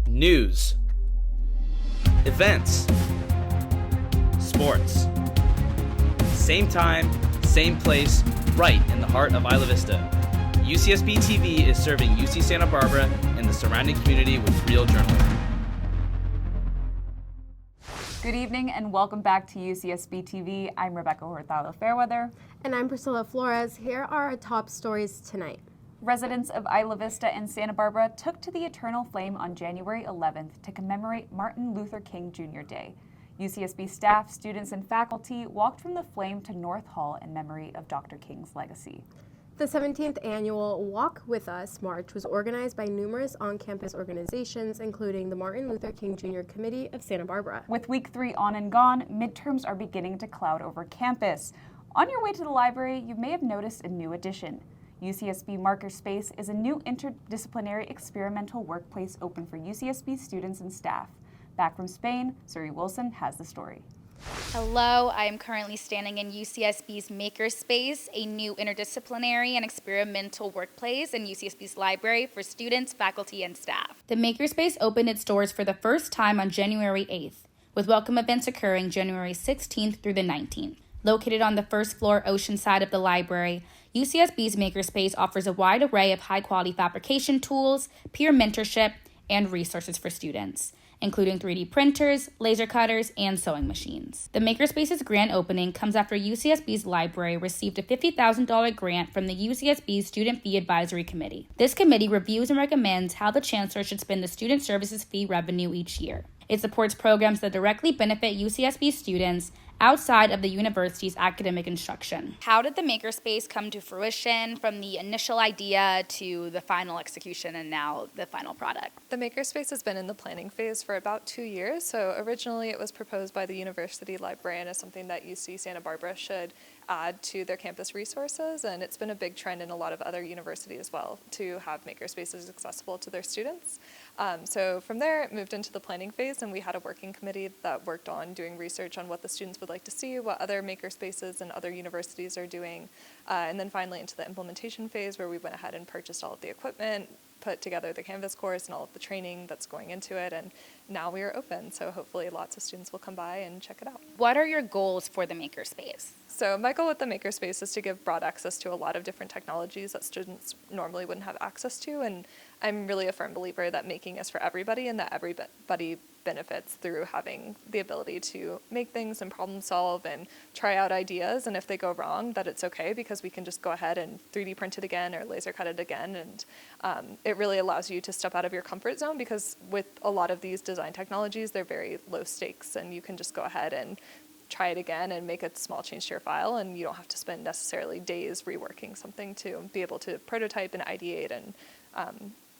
News, events, sports. Same time, same place, right in the heart of Isla Vista. UCSB TV is serving UC Santa Barbara and the surrounding community with real journalism. Good evening and welcome back to UCSB TV. I'm Rebecca Hurtado Fairweather. And I'm Pricila Flores. Here are our top stories tonight. Residents of Isla Vista and Santa Barbara took to the Eternal Flame on January 11th to commemorate Martin Luther King Jr. Day. UCSB staff, students, and faculty walked from the flame to North Hall in memory of Dr. King's legacy. The 17th annual Walk With Us March was organized by numerous on-campus organizations, including the Martin Luther King Jr. Committee of Santa Barbara. With week 3 on and gone, midterms are beginning to cloud over campus. On your way to the library, you may have noticed a new addition. UCSB Makerspace is a new interdisciplinary experimental workplace open for UCSB students and staff. Back from Spain, Zuri Wilson has the story. Hello, I am currently standing in UCSB's Makerspace, a new interdisciplinary and experimental workplace in UCSB's library for students, faculty, and staff. The Makerspace opened its doors for the first time on January 8th, with welcome events occurring January 16th through the 19th. Located on the first floor ocean side of the library, UCSB's Makerspace offers a wide array of high-quality fabrication tools, peer mentorship, and resources for students, including 3D printers, laser cutters, and sewing machines. The Makerspace's grand opening comes after UCSB's library received a $50,000 grant from the UCSB Student Fee Advisory Committee. This committee reviews and recommends how the chancellor should spend the student services fee revenue each year. It supports programs that directly benefit UCSB students outside of the university's academic instruction. How did the Makerspace come to fruition from the initial idea to the final execution and now the final product? The Makerspace has been in the planning phase for about 2 years. So originally it was proposed by the university librarian as something that UC Santa Barbara should add to their campus resources, and it's been a big trend in a lot of other universities as well to have makerspaces accessible to their students. So from there it moved into the planning phase, and we had a working committee that worked on doing research on what the students would like to see, what other makerspaces and other universities are doing, and then finally into the implementation phase where we went ahead and purchased all of the equipment, put together the Canvas course and all of the training that's going into it, and now we are open, so hopefully lots of students will come by and check it out. What are your goals for the Makerspace? So my goal with the Makerspace is to give broad access to a lot of different technologies that students normally wouldn't have access to, and I'm really a firm believer that making is for everybody and that everybody benefits through having the ability to make things and problem solve and try out ideas, and if they go wrong, that it's okay because we can just go ahead and 3D print it again or laser cut it again, and it really allows you to step out of your comfort zone because with a lot of these design technologies, they're very low stakes and you can just go ahead and try it again and make a small change to your file, and you don't have to spend necessarily days reworking something to be able to prototype and ideate and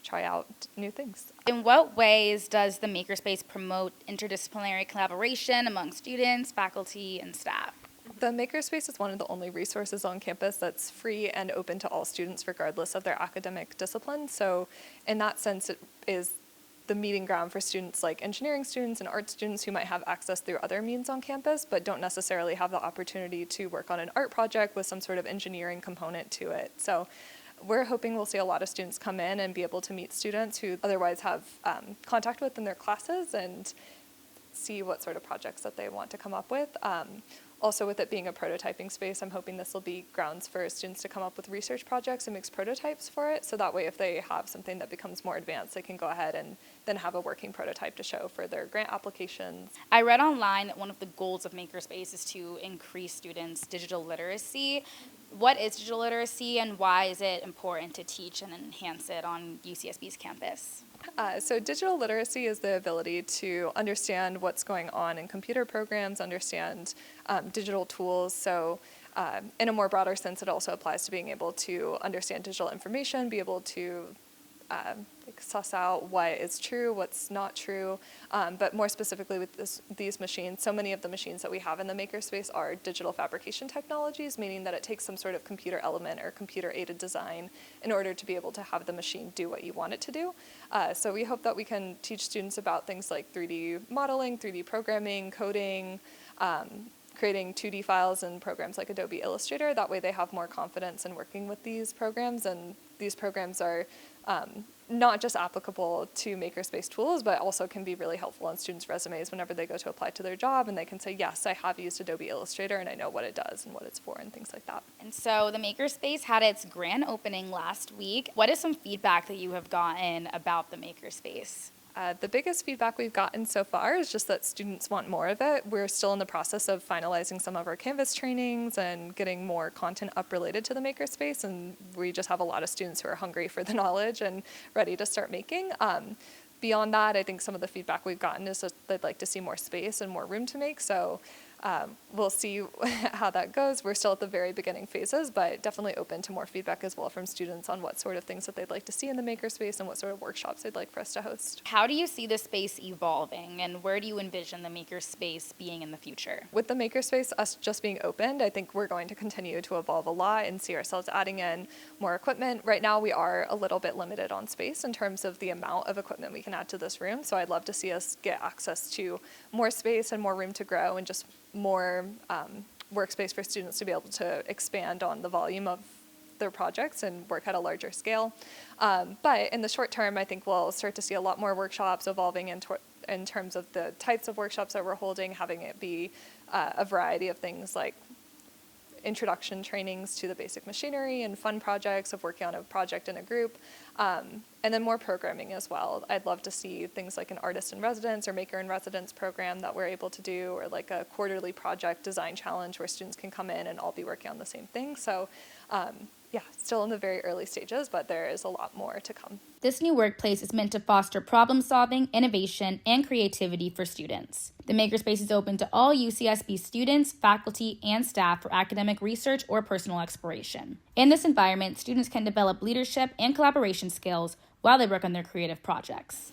try out new things. In what ways does the Makerspace promote interdisciplinary collaboration among students, faculty, and staff? The Makerspace is one of the only resources on campus that's free and open to all students regardless of their academic discipline. So in that sense, it is the meeting ground for students like engineering students and art students who might have access through other means on campus but don't necessarily have the opportunity to work on an art project with some sort of engineering component to it. So we're hoping we'll see a lot of students come in and be able to meet students who otherwise have contact with in their classes and see what sort of projects that they want to come up with. Also, with it being a prototyping space, I'm hoping this will be grounds for students to come up with research projects and mix prototypes for it, so that way if they have something that becomes more advanced, they can go ahead and then have a working prototype to show for their grant applications. I read online that one of the goals of Makerspace is to increase students' digital literacy. What is digital literacy and why is it important to teach and enhance it on UCSB's campus? So digital literacy is the ability to understand what's going on in computer programs, understand digital tools. So in a more broader sense, it also applies to being able to understand digital information, be able to suss out what is true, what's not true, but more specifically with these machines, so many of the machines that we have in the Makerspace are digital fabrication technologies, meaning that it takes some sort of computer element or computer-aided design in order to be able to have the machine do what you want it to do. So we hope that we can teach students about things like 3D modeling, 3D programming, coding, creating 2D files in programs like Adobe Illustrator. That way they have more confidence in working with these programs, and these programs are not just applicable to makerspace tools, but also can be really helpful on students' resumes whenever they go to apply to their job, and they can say, yes, I have used Adobe Illustrator and I know what it does and what it's for and things like that. And so the Makerspace had its grand opening last week. What is some feedback that you have gotten about the Makerspace? The biggest feedback we've gotten so far is just that students want more of it. We're still in the process of finalizing some of our Canvas trainings and getting more content up related to the Makerspace, and we just have a lot of students who are hungry for the knowledge and ready to start making. Beyond that, I think some of the feedback we've gotten is that they'd like to see more space and more room to make, so we'll see how that goes. We're still at the very beginning phases, but definitely open to more feedback as well from students on what sort of things that they'd like to see in the Makerspace and what sort of workshops they'd like for us to host. How do you see the space evolving, and where do you envision the Makerspace being in the future? With the Makerspace, us just being opened, I think we're going to continue to evolve a lot and see ourselves adding in more equipment. Right now, we are a little bit limited on space in terms of the amount of equipment we can add to this room, so I'd love to see us get access to more space and more room to grow and just more workspace for students to be able to expand on the volume of their projects and work at a larger scale. But in the short term, I think we'll start to see a lot more workshops evolving in terms of the types of workshops that we're holding, having it be a variety of things like introduction trainings to the basic machinery and fun projects of working on a project in a group, and then more programming as well. I'd love to see things like an artist in residence or maker in residence program that we're able to do, or like a quarterly project design challenge where students can come in and all be working on the same thing. So yeah, still in the very early stages, but there is a lot more to come. This new workplace is meant to foster problem solving, innovation, and creativity for students. The Makerspace is open to all UCSB students, faculty, and staff for academic research or personal exploration. In this environment, students can develop leadership and collaboration skills while they work on their creative projects.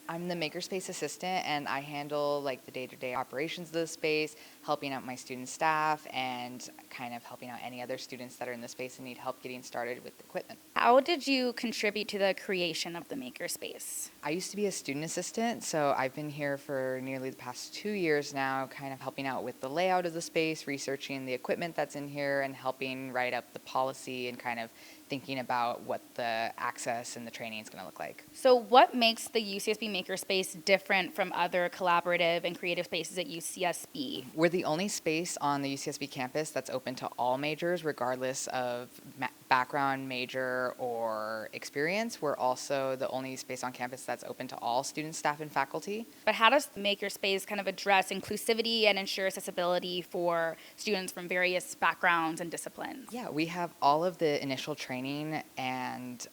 I'm the Makerspace assistant, and I handle like the day-to-day operations of the space, helping out my student staff, and kind of helping out any other students that are in the space and need help getting started with equipment. How did you contribute to the creation of the Makerspace? I used to be a student assistant, so I've been here for nearly the past 2 years now, kind of helping out with the layout of the space, researching the equipment that's in here, and helping write up the policy and kind of thinking about what the access and the training is going to look like. So what makes the UCSB Makerspace different from other collaborative and creative spaces at UCSB? We're the only space on the UCSB campus that's open to all majors, regardless of background, major, or experience. We're also the only space on campus that's open to all students, staff, and faculty. But how does Makerspace kind of address inclusivity and ensure accessibility for students from various backgrounds and disciplines? Yeah, we have all of the initial training and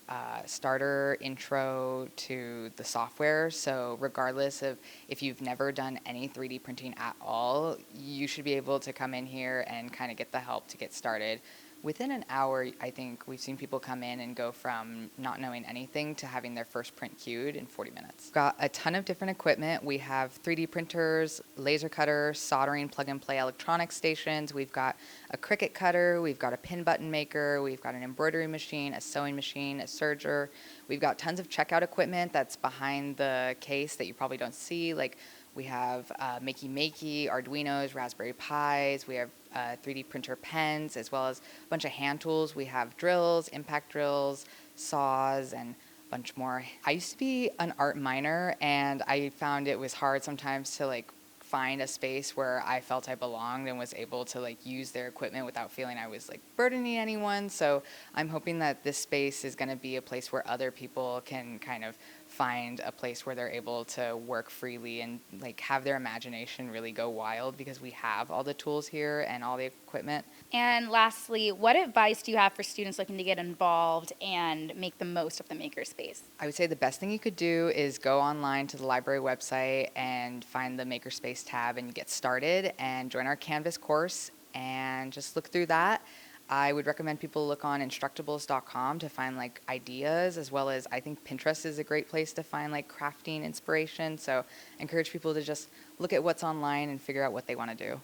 starter intro to the software. So regardless of if you've never done any 3D printing at all, you should be able to come in here and kind of get the help to get started. Within an hour, I think we've seen people come in and go from not knowing anything to having their first print queued in 40 minutes. We've got a ton of different equipment. We have 3D printers, laser cutters, soldering, plug-and-play electronics stations. We've got a Cricut cutter. We've got a pin button maker. We've got an embroidery machine, a sewing machine, a serger. We've got tons of checkout equipment that's behind the case that you probably don't see. Like we have Makey, Arduinos, Raspberry Pis. We have 3D printer pens, as well as a bunch of hand tools. We have drills, impact drills, saws, and a bunch more. I used to be an art minor, and I found it was hard sometimes to like find a space where I felt I belonged and was able to like use their equipment without feeling I was like burdening anyone. So I'm hoping that this space is going to be a place where other people can kind of find a place where they're able to work freely and like have their imagination really go wild, because we have all the tools here and all the equipment. And lastly, what advice do you have for students looking to get involved and make the most of the Makerspace? I would say the best thing you could do is go online to the library website and find the Makerspace tab and get started and join our Canvas course and just look through that. I would recommend people look on Instructables.com to find like ideas, as well as I think Pinterest is a great place to find like crafting inspiration. So I encourage people to just look at what's online and figure out what they want to do.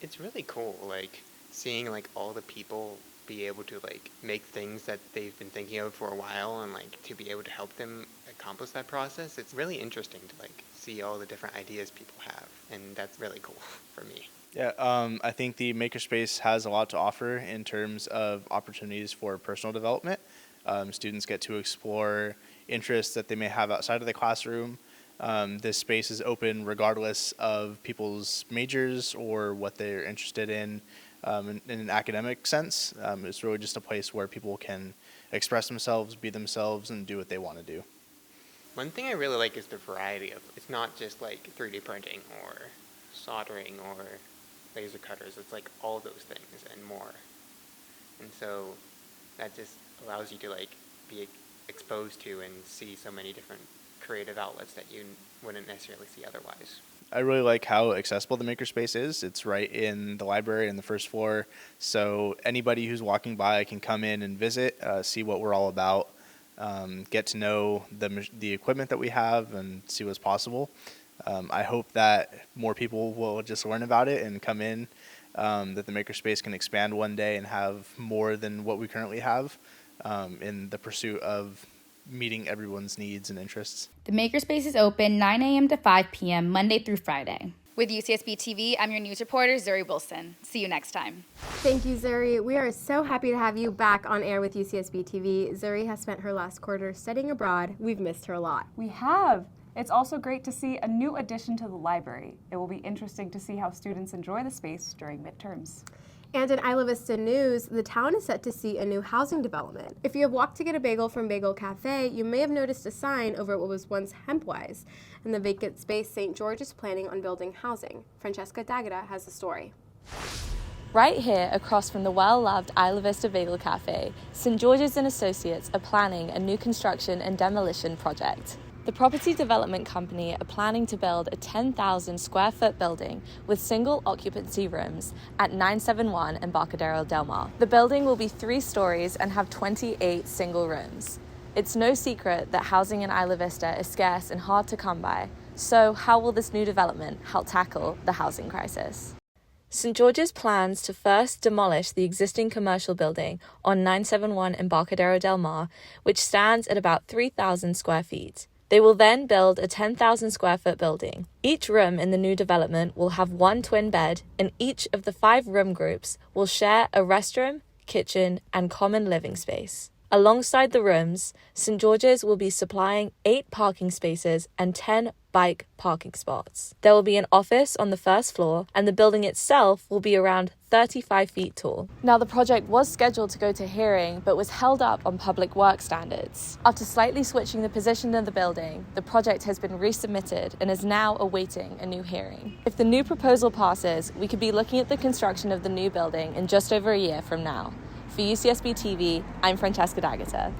It's really cool, like seeing like all the people be able to like make things that they've been thinking of for a while, and like to be able to help them accomplish that process. It's really interesting to like see all the different ideas people have, and that's really cool for me. Yeah, I think the Makerspace has a lot to offer in terms of opportunities for personal development. Students get to explore interests that they may have outside of the classroom. This space is open regardless of people's majors or what they're interested in an academic sense. It's really just a place where people can express themselves, be themselves, and do what they want to do. One thing I really like is the variety of, it's not just like 3D printing or soldering or laser cutters. It's like all those things and more. And so that just allows you to like be exposed to and see so many different creative outlets that you wouldn't necessarily see otherwise. I really like how accessible the makerspace is. It's right in the library in the first floor, so anybody who's walking by can come in and visit, see what we're all about, get to know the equipment that we have and see what's possible. I hope that more people will just learn about it and come in, that the makerspace can expand one day and have more than what we currently have in the pursuit of meeting everyone's needs and interests. The Makerspace is open 9 a.m. to 5 p.m. Monday through Friday. With UCSB TV, I'm your news reporter, Zuri Wilson. See you next time. Thank you, Zuri. We are so happy to have you back on air with UCSB TV. Zuri has spent her last quarter studying abroad. We've missed her a lot. We have. It's also great to see a new addition to the library. It will be interesting to see how students enjoy the space during midterms. And in Isla Vista news, the town is set to see a new housing development. If you have walked to get a bagel from Bagel Cafe, you may have noticed a sign over what was once Hempwise. In the vacant space, St. George is planning on building housing. Francesca D'Agata has the story. Right here, across from the well-loved Isla Vista Bagel Cafe, St. George's and Associates are planning a new construction and demolition project. The property development company are planning to build a 10,000 square foot building with single occupancy rooms at 971 Embarcadero Del Mar. The building will be 3 stories and have 28 single rooms. It's no secret that housing in Isla Vista is scarce and hard to come by. So how will this new development help tackle the housing crisis? St. George's plans to first demolish the existing commercial building on 971 Embarcadero Del Mar, which stands at about 3,000 square feet. They will then build a 10,000 square foot building. Each room in the new development will have 1 twin bed, and each of the 5 room groups will share a restroom, kitchen, and common living space. Alongside the rooms, St. George's will be supplying 8 parking spaces and 10 bike parking spots. There will be an office on the first floor, and the building itself will be around 35 feet tall. Now, the project was scheduled to go to hearing, but was held up on public work standards. After slightly switching the position of the building, the project has been resubmitted and is now awaiting a new hearing. If the new proposal passes, we could be looking at the construction of the new building in just over a year from now. For UCSB TV, I'm Francesca D'Agata.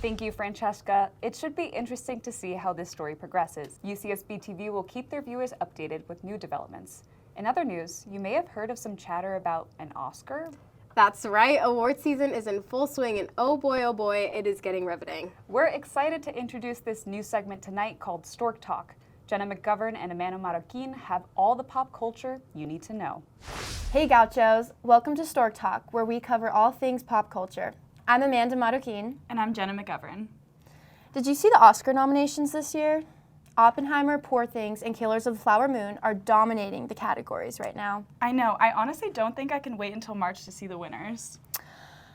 Thank you, Francesca. It should be interesting to see how this story progresses. UCSB TV will keep their viewers updated with new developments. In other news, you may have heard of some chatter about an Oscar. That's right, award season is in full swing, and oh boy, it is getting riveting. We're excited to introduce this new segment tonight called Stork Talk. Jenna McGovern and Marroquin have all the pop culture you need to know. Hey Gauchos, welcome to Stork Talk, where we cover all things pop culture. I'm Marroquin. And I'm Jenna McGovern. Did you see the Oscar nominations this year? Oppenheimer, Poor Things, and Killers of the Flower Moon are dominating the categories right now. I know, I honestly don't think I can wait until March to see the winners.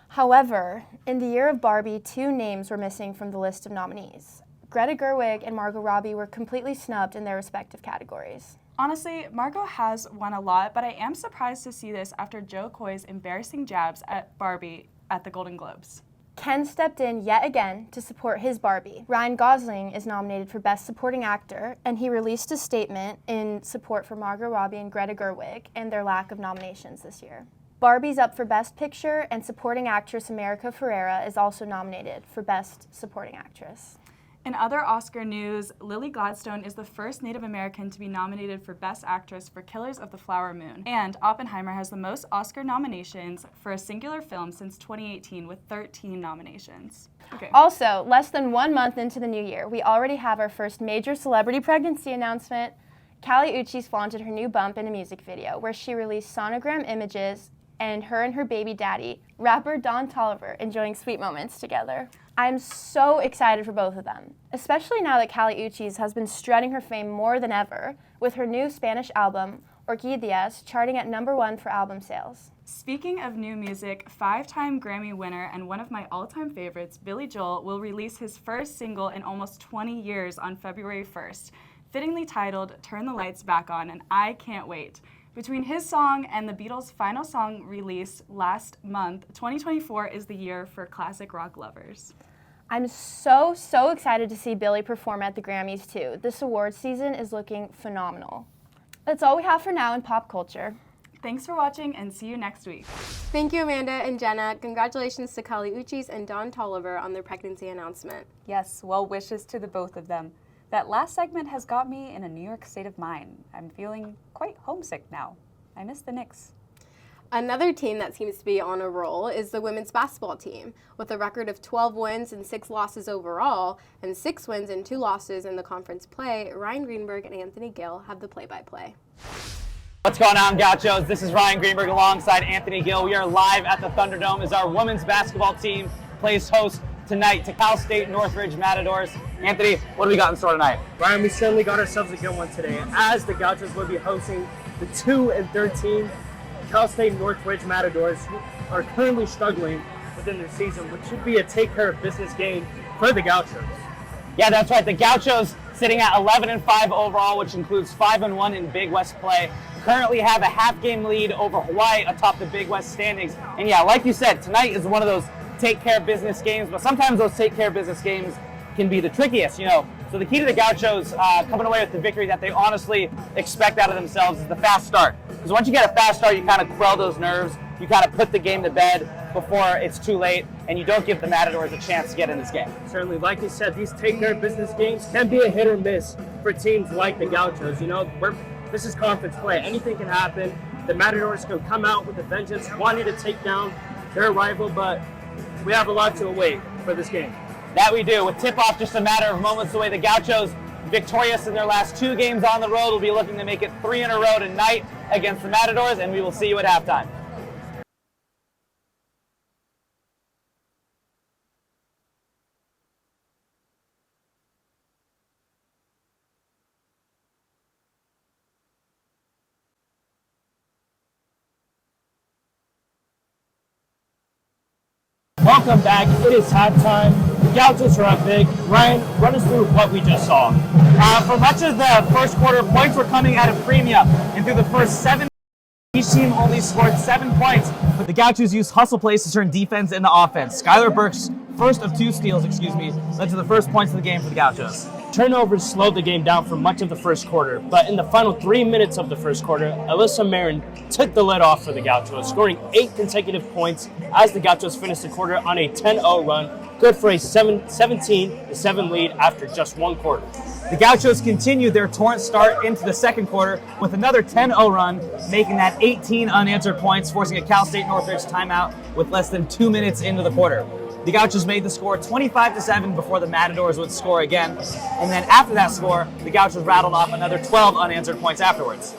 However, in the year of Barbie, 2 names were missing from the list of nominees. Greta Gerwig and Margot Robbie were completely snubbed in their respective categories. Honestly, Margot has won a lot, but I am surprised to see this after Jo Koy's embarrassing jabs at Barbie at the Golden Globes. Ken stepped in yet again to support his Barbie. Ryan Gosling is nominated for Best Supporting Actor, and he released a statement in support for Margot Robbie and Greta Gerwig and their lack of nominations this year. Barbie's up for Best Picture, and supporting actress America Ferrera is also nominated for Best Supporting Actress. In other Oscar news, Lily Gladstone is the first Native American to be nominated for Best Actress for Killers of the Flower Moon. And Oppenheimer has the most Oscar nominations for a singular film since 2018 with 13 nominations. Okay. Also, less than 1 month into the new year, we already have our first major celebrity pregnancy announcement. Callie Uchis flaunted her new bump in a music video where she released sonogram images and her baby daddy, rapper Don Toliver, enjoying sweet moments together. I'm so excited for both of them, especially now that Callie Uchis has been strutting her fame more than ever with her new Spanish album, Orquídeas, charting at #1 for album sales. Speaking of new music, 5-time Grammy winner and one of my all-time favorites, Billy Joel, will release his first single in almost 20 years on February 1st, fittingly titled Turn the Lights Back On, and I can't wait. Between his song and the Beatles' final song released last month, 2024 is the year for classic rock lovers. I'm so excited to see Billy perform at the Grammys too. This awards season is looking phenomenal. That's all we have for now in pop culture. Thanks for watching and see you next week. Thank you, Amanda and Jenna. Congratulations to Kelly Uchis and Don Tolliver on their pregnancy announcement. Yes, well wishes to the both of them. That last segment has got me in a New York state of mind. I'm feeling quite homesick now. I miss the Knicks. Another team that seems to be on a roll is the women's basketball team. With a record of 12 wins and 6 losses overall, and 6 wins and 2 losses in the conference play, Ryan Greenberg and Anthony Gill have the play-by-play. What's going on, Gauchos? This is Ryan Greenberg alongside Anthony Gill. We are live at the Thunderdome as our women's basketball team plays host tonight to Cal State Northridge Matadors. Anthony, what do we got in store tonight? Ryan, we certainly got ourselves a good one today, as the Gauchos will be hosting the 2 and 13 Cal State Northridge Matadors, who are currently struggling within their season, which should be a take-care-of-business game for the Gauchos. Yeah, that's right. The Gauchos sitting at 11-5 overall, which includes 5-1 in Big West play. Currently have a half-game lead over Hawaii atop the Big West standings. And yeah, like you said, tonight is one of those take-care-of-business games, but sometimes those take-care-of-business games can be the trickiest, you know. So the key to the Gauchos coming away with the victory that they honestly expect out of themselves is the fast start. Because once you get a fast start, you kind of quell those nerves, you kind of put the game to bed before it's too late, and you don't give the Matadors a chance to get in this game. Certainly, like you said, these take-care-of-business games can be a hit or miss for teams like the Gauchos. You know, this is conference play. Anything can happen. The Matadors can come out with a vengeance, wanting to take down their rival, but we have a lot to await for this game. That we do. With tip-off just a matter of moments away, the Gauchos, victorious in their last 2 games on the road, will be looking to make it 3 in a row tonight against the Matadors, and we will see you at halftime. Welcome back. It is halftime. The Gauchos are up big. Ryan, run us through what we just saw. For much of the first quarter, points were coming at a premium, and through the first 7, each team only scored 7 points. But the Gauchos used hustle plays to turn defense into offense. Skylar Burke's first of 2 steals, led to the first points of the game for the Gauchos. Turnovers slowed the game down for much of the first quarter, but in the final 3 minutes of the first quarter, Alyssa Marin took the lid off for the Gauchos, scoring 8 consecutive points as the Gauchos finished the quarter on a 10-0 run, good for a 17-7 lead after just 1 quarter. The Gauchos continued their torrent start into the second quarter with another 10-0 run, making that 18 unanswered points, forcing a Cal State Northridge timeout with less than 2 minutes into the quarter. The Gauchos made the score 25-7 before the Matadors would score again, and then after that score, the Gauchos rattled off another 12 unanswered points afterwards.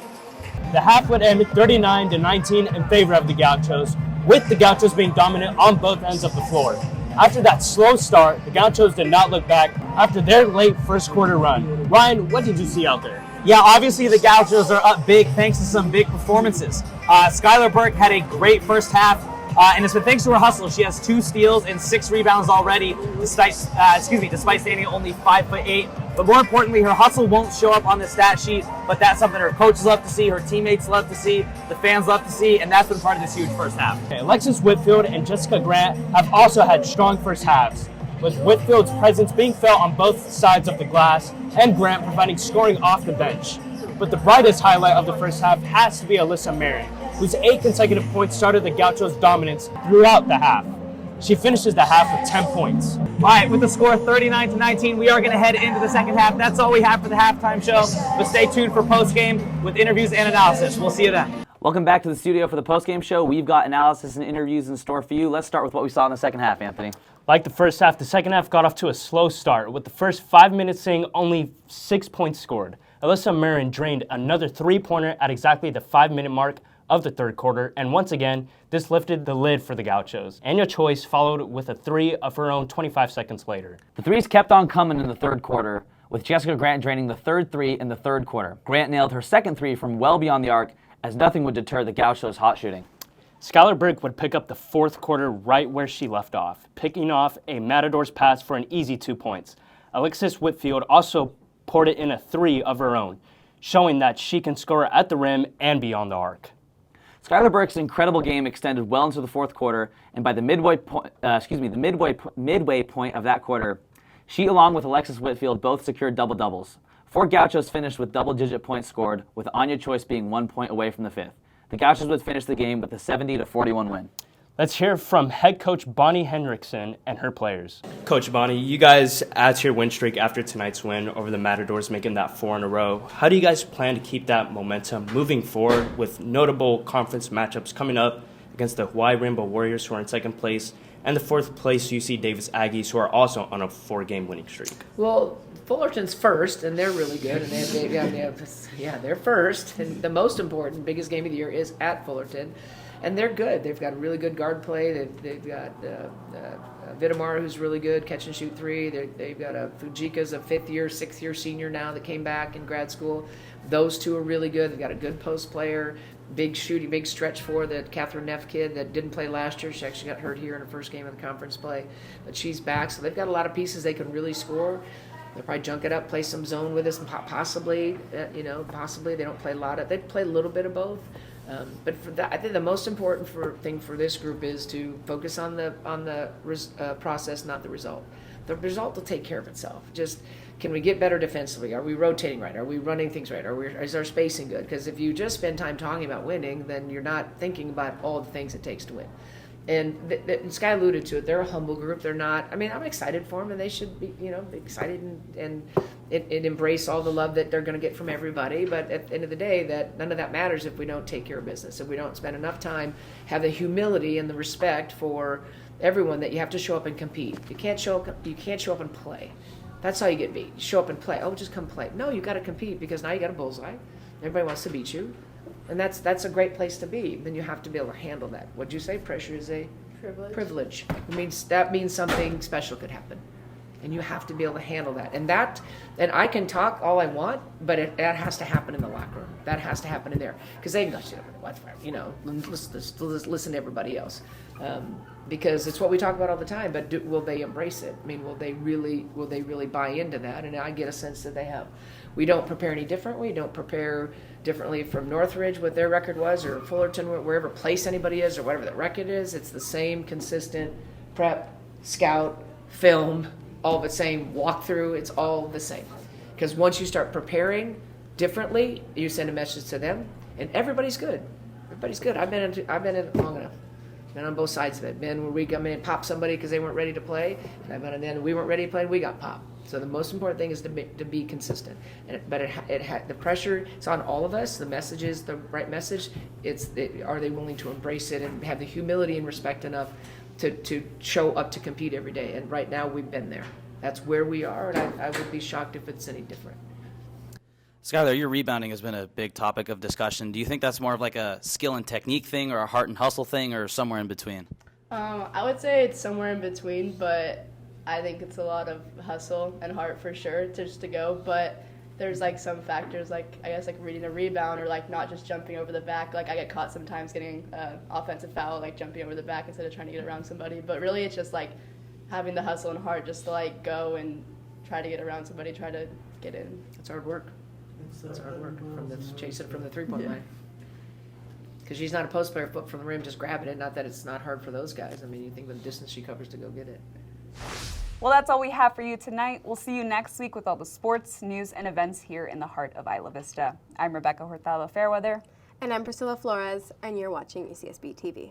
The half would end 39-19 in favor of the Gauchos, with the Gauchos being dominant on both ends of the floor. After that slow start, the Gauchos did not look back after their late first quarter run. Ryan, what did you see out there? Yeah, obviously the Gauchos are up big thanks to some big performances. Skylar Burke had a great first half, and it's been thanks to her hustle. She has 2 steals and 6 rebounds already, despite standing at only 5'8". But more importantly, her hustle won't show up on the stat sheet, but that's something her coaches love to see, her teammates love to see, the fans love to see, and that's been part of this huge first half. Okay, Alexis Whitfield and Jessica Grant have also had strong first halves, with Whitfield's presence being felt on both sides of the glass and Grant providing scoring off the bench. But the brightest highlight of the first half has to be Alyssa Marin, whose 8 consecutive points started the Gauchos' dominance throughout the half. She finishes the half with 10 points. All right, with the score 39-19, we are going to head into the second half. That's all we have for the halftime show, but stay tuned for post-game with interviews and analysis. We'll see you then. Welcome back to the studio for the post-game show. We've got analysis and interviews in store for you. Let's start with what we saw in the second half, Anthony. Like the first half, the second half got off to a slow start, with the first 5 minutes seeing only 6 points scored. Alyssa Marin drained another 3-pointer at exactly the 5-minute mark of the third quarter, and once again, this lifted the lid for the Gauchos. Anya Choice followed with a 3 of her own 25 seconds later. The threes kept on coming in the third quarter, with Jessica Grant draining the third 3 in the third quarter. Grant nailed her second 3 from well beyond the arc, as nothing would deter the Gauchos' hot shooting. Skylar Burke would pick up the fourth quarter right where she left off, picking off a Matadors pass for an easy 2 points. Alexis Whitfield also poured it in a three of her own, showing that she can score at the rim and beyond the arc. Skylar Burke's incredible game extended well into the fourth quarter, and by the midway point of that quarter, she along with Alexis Whitfield both secured double-doubles. 4 Gauchos finished with double-digit points scored, with Anya Choice being 1 point away from the fifth. The Gauchos would finish the game with a 70-41 win. Let's hear from head coach Bonnie Hendrickson and her players. Coach Bonnie, you guys add to your win streak after tonight's win over the Matadors, making that 4 in a row. How do you guys plan to keep that momentum moving forward with notable conference matchups coming up against the Hawaii Rainbow Warriors, who are in second place, and the fourth place UC Davis Aggies, who are also on a 4-game winning streak? Well, Fullerton's first, and they're really good, and they're first. And the most important, biggest game of the year is at Fullerton. And they're good. They've got really good guard play. They've got Vitamar, who's really good, catch and shoot three. They've got Fujika's a 6th-year senior now that came back in grad school. Those two are really good. They've got a good post player, big shooting, big stretch for the Catherine Neff kid that didn't play last year. She actually got hurt here in her first game of the conference play, but she's back. So they've got a lot of pieces they can really score. They'll probably junk it up, play some zone with us, and possibly they don't play a lot of. They play a little bit of both. But for that, I think the most important thing for this group is to focus on the process, not the result. The result will take care of itself. Just, can we get better defensively? Are we rotating right? Are we running things right? Is our spacing good? Because if you just spend time talking about winning, then you're not thinking about all the things it takes to win. And Sky alluded to it. They're a humble group. They're not. I mean, I'm excited for them, and they should be, be excited and embrace all the love that they're going to get from everybody. But at the end of the day, that none of that matters if we don't take care of business. If we don't spend enough time, have the humility and the respect for everyone that you have to show up and compete. You can't show up and play. That's how you get beat. You show up and play. Oh, just come play. No, you got to compete, because now you got a bullseye. Everybody wants to beat you. And that's a great place to be. Then you have to be able to handle that. What'd you say? Pressure is a privilege. That means something special could happen, and you have to be able to handle that. And I can talk all I want, but that has to happen in the locker room. That has to happen in there, because they can go, listen to everybody else, because it's what we talk about all the time. But will they embrace it? I mean, will they really buy into that? And I get a sense that they have. We don't prepare any different. We don't prepare differently from Northridge, what their record was, or Fullerton, wherever place anybody is, or whatever the record is. It's the same consistent prep, scout, film, all the same walkthrough. It's all the same. Because once you start preparing differently, you send a message to them, and everybody's good. Everybody's good. I've been in it long enough. Been on both sides of it. Been where we come in and pop somebody because they weren't ready to play, and then we weren't ready to play and we got popped. So the most important thing is to be consistent. The pressure is on all of us. The message is the right message. Are they willing to embrace it and have the humility and respect enough to show up to compete every day? And right now we've been there. That's where we are, and I would be shocked if it's any different. Skylar, your rebounding has been a big topic of discussion. Do you think that's more of like a skill and technique thing, or a heart and hustle thing, or somewhere in between? I would say it's somewhere in between, but I think it's a lot of hustle and heart for sure to go. But there's like some factors, like I guess like reading a rebound, or like not just jumping over the back. Like I get caught sometimes getting offensive foul, like jumping over the back instead of trying to get around somebody. But really it's just like having the hustle and heart just to like go and try to get around somebody, try to get in. It's hard work. It's hard work chasing from the three-point line. Because she's not a post player, foot from the rim, just grabbing it. Not that it's not hard for those guys. I mean, you think of the distance she covers to go get it. Well, that's all we have for you tonight. We'll see you next week with all the sports, news, and events here in the heart of Isla Vista. I'm Rebecca Hurtado Fairweather. And I'm Pricila Flores, and you're watching UCSB TV.